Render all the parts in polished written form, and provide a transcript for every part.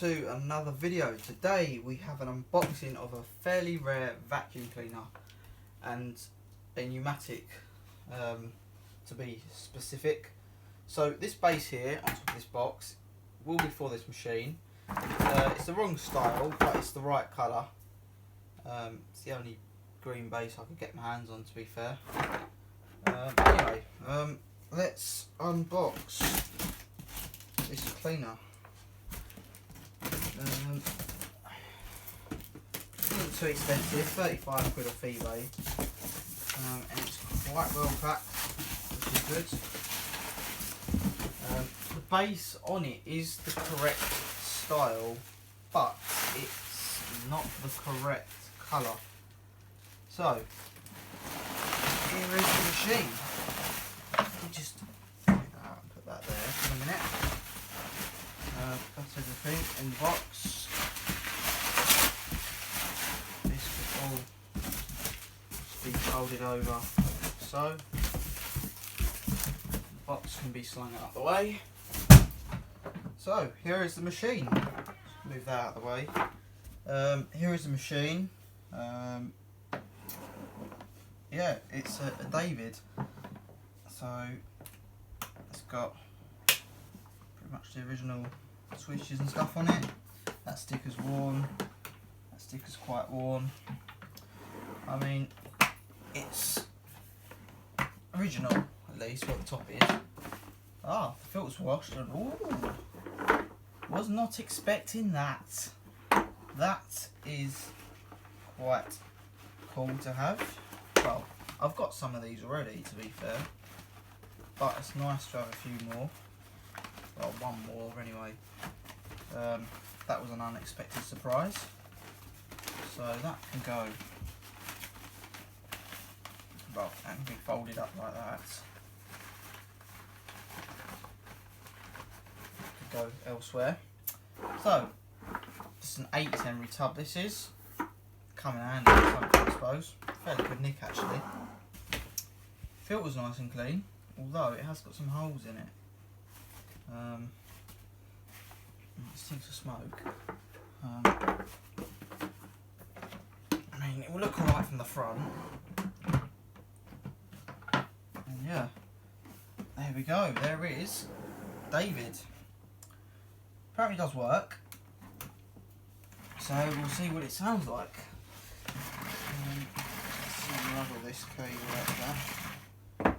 to another video. Today we have an unboxing of a fairly rare vacuum cleaner and a pneumatic, to be specific. So this base here on top of this box will be for this machine. It's the wrong style, but it's the right colour. It's the only green base I could get my hands on, to be fair. Anyway, let's unbox this cleaner. Not too expensive, 35 quid off eBay, and it's quite well packed, which is good. The base on it is the correct style, but it's not the correct colour. So here is the machine. We'll just take that out and put that there for a minute. That's everything in the box. This could all just be folded over like so. The box can be slung out of the way. So here is the machine. Just move that out of the way. Here is the machine. Yeah, it's a David. So it's got pretty much the original switches and stuff on it. That sticker's worn. That sticker's quite worn. I mean, it's original, at least what the top is. Ah, the filter's washed, and ooh, was not expecting that. That is quite cool to have. Well, I've got some of these already, to be fair, but it's nice to have a few more. Well, one more anyway. That was an unexpected surprise. So that can go, well, that can be folded up like that. Could go elsewhere. So, just an 8 Henry tub this is. Come in handy or something, I suppose. Fairly good nick actually. Filter's nice and clean, although it has got some holes in it. It stinks of smoke. I mean, it will look alright from the front. And yeah, there we go. There it is, David. Apparently does work. So we'll see what it sounds like. Let's unravel this cable like that.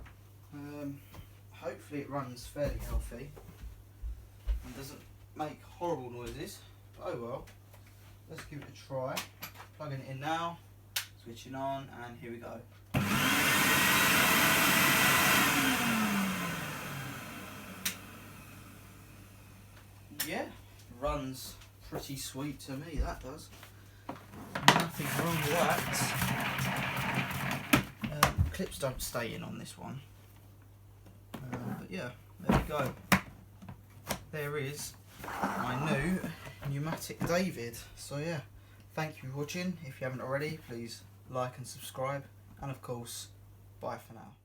Hopefully it runs fairly healthy and doesn't make horrible noises. Oh well, let's give it a try. Plugging it in now, switching on, and here we go. Yeah, runs pretty sweet to me, that does. Nothing wrong with that. Clips don't stay in on this one. But yeah, there we go. There is my new Numatic David. So yeah, thank you for watching. If you haven't already, please like and subscribe. And of course, bye for now.